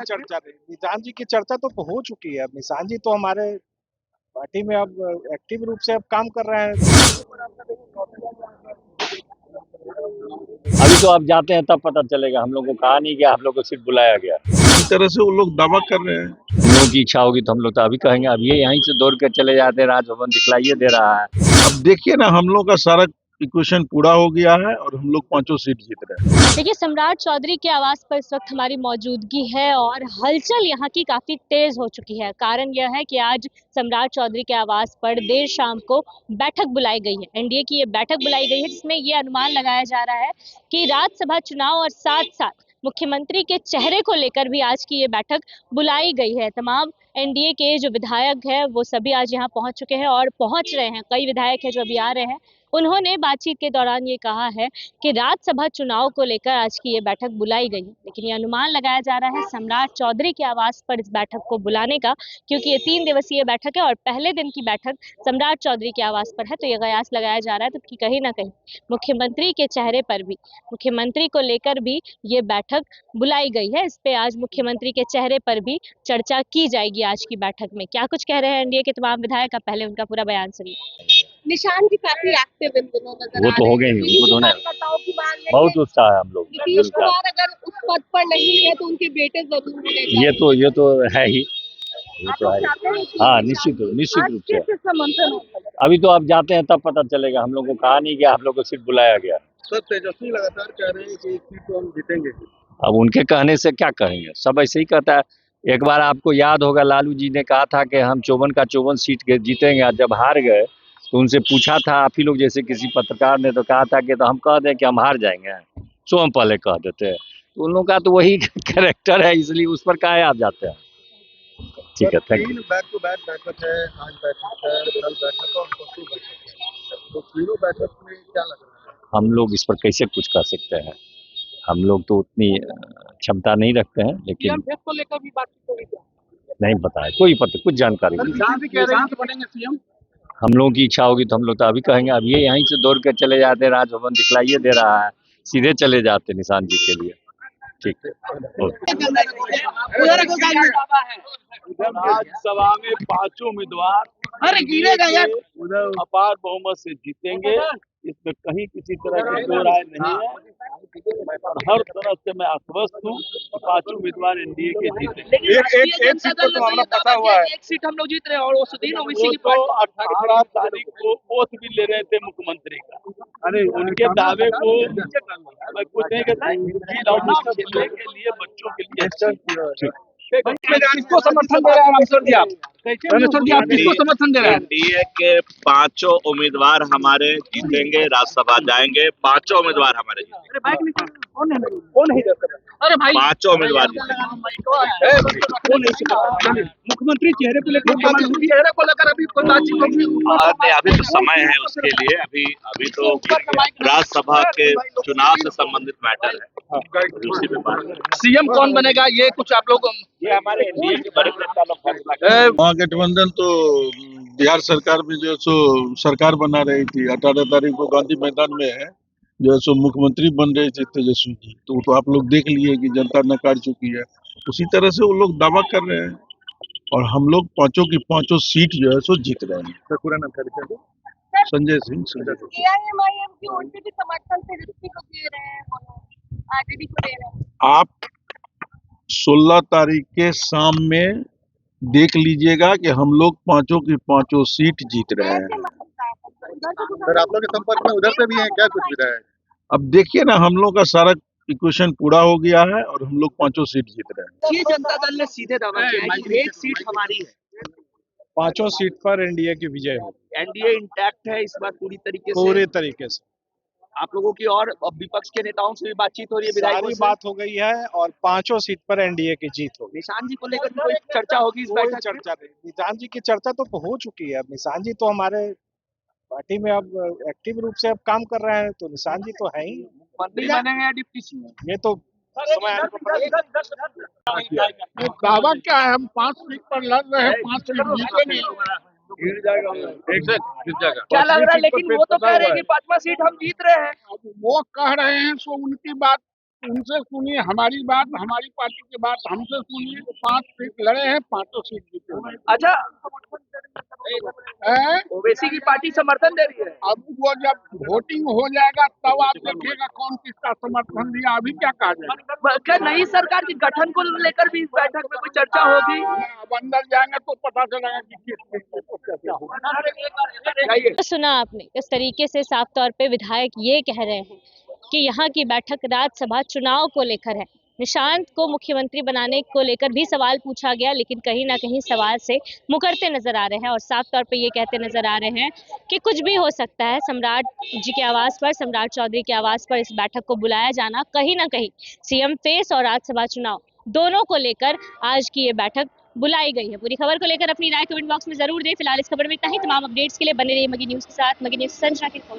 चर्चा रही, निशान जी की चर्चा तो हो चुकी है। अब निशान जी तो हमारे पार्टी में अब एक्टिव रूप से अब काम कर रहे हैं। अभी तो आप जाते हैं तब पता चलेगा। हम लोग को कहा नहीं गया, आप लोग को सिर्फ बुलाया गया। इस तरह से वो लोग दावा कर रहे हैं। हम लोगों की इच्छा होगी तो हम लोग तो अभी कहेंगे। अब ये यहीं से दौड़ कर चले जाते हैं, राजभवन दिखलाइए दे रहा है। अब देखिए ना, हम लोग का सारा इक्वेशन पूरा हो गया है और हम लोग 5 सीट जीत रहे हैं। देखिए, सम्राट चौधरी के आवास पर इस वक्त हमारी मौजूदगी है और हलचल यहाँ की काफी तेज हो चुकी है। कारण यह है कि आज सम्राट चौधरी के आवास पर देर शाम को बैठक बुलाई गई है। एनडीए की ये बैठक बुलाई गई है जिसमें ये अनुमान लगाया जा रहा है कि राज्यसभा चुनाव और साथ साथ मुख्यमंत्री के चेहरे को लेकर भी आज की ये बैठक बुलाई गई है। तमाम एनडीए के जो विधायक है वो सभी आज यहाँ पहुंच चुके हैं और पहुंच रहे हैं। कई विधायक है जो अभी आ रहे हैं। उन्होंने बातचीत के दौरान ये कहा है कि राज्यसभा चुनाव को लेकर आज की ये बैठक बुलाई गई है, लेकिन ये अनुमान लगाया जा रहा है सम्राट चौधरी के आवास पर इस बैठक को बुलाने का, क्योंकि ये 3 दिवसीय बैठक है और पहले दिन की बैठक सम्राट चौधरी के आवास पर है। तो ये कयास लगाया जा रहा है तो कि कहीं ना कहीं मुख्यमंत्री के चेहरे पर भी, मुख्यमंत्री को लेकर भी ये बैठक बुलाई गई है। इस पे आज मुख्यमंत्री के चेहरे पर भी चर्चा की जाएगी आज की बैठक में। क्या कुछ कह रहे हैं एनडीए के तमाम विधायक, आप पहले उनका पूरा बयान सुनिए। निशान जी काफी एक्टिव इन दिनों नजर वो आ तो रहे हो हैं। गए ही, उनको तो नहीं, कार्यकर्ताओं की मांग है बहुत कि उत्साह है हम लोग। नीतीश कुमार अगर उस पद पर नहीं है तो उनके बेटे जरूर होने चाहिए। ये तो है ही, ये आप तो लोग है ही। चाहते हैं कि हाँ, निशान निश्चित आज रूप से। किस मंथन होगा? अभी तो आप जाते हैं तब पता चलेगा। हम लोग को कहा नहीं गया, आप लोग को सिर्फ बुलाया गया। सर, तेजस्वी लगातार कह रहे हैं कि एक सीट तो हम जीतेंगे। अब उनके कहने से क्या कहेंगे, सब ऐसे ही कहता है। एक बार आपको याद होगा, लालू जी ने कहा था कि हम 54 का 54 सीट जीतेंगे, और जब हार गए तो उनसे पूछा था, आप ही लोग जैसे किसी पत्रकार ने तो कहा था कि तो हम कह दें कि हम हार जाएंगे, सो हम पहले कह देते हैं। तो उन लोगों का तो वही कैरेक्टर है, इसलिए उस पर काहे आप जाते हैं। ठीक है, thank you. Back to back बैठक है, आज बैठक है, कल बैठक और परसों बैठक है, तो तीनों बैठक में क्या लग रहा है? हम लोग इस पर कैसे कुछ कर सकते हैं, हम लोग तो उतनी क्षमता नहीं रखते हैं, लेकिन को लेकर भी बातचीत होगी क्या? नहीं बताया, कोई पता, कुछ जानकारी नहीं। बनेंगे सीएम। हम लोगों की इच्छा होगी तो हम लोग तो अभी कहेंगे। अब ये यहीं से दौड़ कर चले जाते हैं, राजभवन दिखलाइए दे रहा है, सीधे चले जाते निशान जी के लिए। ठीक है, ओके। राज्यसभा में 5 उम्मीदवार उधर अपार बहुमत से जीतेंगे, इसमें कहीं किसी तरह की दो राय नहीं है। और हर तरह से मैं आश्वस्त हूँ कि 5 उम्मीदवार एनडीए के जीतेंगे। एक सीट पर तो मामला फंसा हुआ है। एक सीट हम लोग जीत रहे हैं और उस दिन वो तो 18 तारीख को ओथ भी ले रहे थे मुख्यमंत्री का। अरे उनके दावे को मैं कुछ नहीं कहता, खेलने के लिए, बच्चों के लिए अच्छा। किसको समर्थन दे रहे हैं रामेश्वर जी आप? रामेश्वर जी आप किसको समर्थन दे रहे हैं? एनडीए के 5 उम्मीदवार हमारे जीतेंगे, राज्यसभा जाएंगे। 5 उम्मीदवार हमारे जीतेंगे। अरे भाई 5 उम्मीदवार मुख्यमंत्री चेहरे को लेकर अभी कोई बातचीत होगी? नहीं, अभी तो समय है उसके लिए। अभी तो राज्यसभा के चुनाव से संबंधित मैटर है, उसी में बात। सीएम कौन बनेगा ये कुछ आप लोग? ये हमारे एनडीए के बड़े नेता लोग फैसला करेंगे। महागठबंधन तो बिहार सरकार में जो है सो सरकार बना रही थी। 18 तारीख को गांधी मैदान में है जो है सो मुख्यमंत्री बन रहे थे तेजस्वी जी, तो आप लोग देख लिए कि जनता नकार चुकी है। उसी तरह से वो लोग दावा कर रहे हैं और हम लोग 5 की 5 सीट जो है सो जीत रहे हैं। सर, पूरा नाम क्या? संजय सिंह। एआईएमआईएम की ओर से भी समर्थन तेजस्वी को दे रहे हैं, आरजेडी को दे रहे हैं। आप 16 तारीख के शाम में देख लीजिएगा कि हम लोग 5 की 5 सीट जीत रहे हैं। सर, आप लोग के संपर्क में उधर से भी हैं क्या कुछ विधायक? अब देखिए ना, हम लोग का सारा इक्वेशन पूरा हो गया है और हम लोग 5 सीट जीत रहे हैं। ये जनता दल ने सीधे दावा किया कि एक सीट हमारी है। 5 सीट पर एनडीए की विजय हो, एनडीए इंटैक्ट है इस बार पूरी तरीके से। पूरे तरीके से। आप लोगों की और विपक्ष के नेताओं से भी बातचीत हो रही है, विधायकों सारी से? बात हो गई है और 5 सीट पर एनडीए की जीत होगी। निशान जी को लेकर भी कोई चर्चा होगी इस कोई बैठक में? चर्चा नहीं, निशान जी की चर्चा तो हो चुकी है। अब निशान जी तो हमारे पार्टी में अब एक्टिव रूप से अब काम कर रहे हैं, तो निशान जी तो है ही। मंत्री बनेंगे या डिप्टी सीएम? ये तो समय आने पर पता चलेगा। दावा क्या है, हम 5 सीट पर लड़ रहे हैं, 5 सीट जीतेंगे। गिर जाएगा, एक से गिर जाएगा। क्या लग रहा है? लेकिन वो तो कह रहे हैं कि 5वां सीट हम जीत रहे हैं। वो कह रहे हैं सो उनकी बात उनसे सुनिए हमारी बात, हमारी पार्टी की बात हमसे सुनिए। 5 सीट लड़े हैं, 5 सीट जीते हैं। अच्छा, हैं? ओवैसी की पार्टी समर्थन दे रही है। अब वो जब वोटिंग हो जाएगा तब आप देखिएगा कौन किसका समर्थन दिया। अभी क्या कहा जाए? क्या नई सरकार के गठन को लेकर भी इस बैठक में कोई चर्चा होगी? अब अंदर जाएंगे तो पता चलेगा कि किस को क्या होगा। तो सुना आपने, इस तरीके से साफ तौर पे विधायक ये कह रहे हैं कि यहाँ की बैठक राज्यसभा चुनाव को लेकर है। निशांत को मुख्यमंत्री बनाने को लेकर भी सवाल पूछा गया, लेकिन कहीं ना कहीं सवाल से मुकरते नजर आ रहे हैं और साफ तौर पे ये कहते नजर आ रहे हैं कि कुछ भी हो सकता है। सम्राट जी के आवास पर, सम्राट चौधरी के आवास पर इस बैठक को बुलाया जाना कहीं ना कहीं सीएम फेस और राज्यसभा चुनाव दोनों को लेकर आज की ये बैठक बुलाई गई है। पूरी खबर को लेकर अपनी राय कमेंट बॉक्स में जरूर दें। फिलहाल इस खबर में इतना ही। तमाम अपडेट्स के लिए बने रहिए मगी न्यूज के साथ। मगी न्यूज संजना की रिपोर्ट।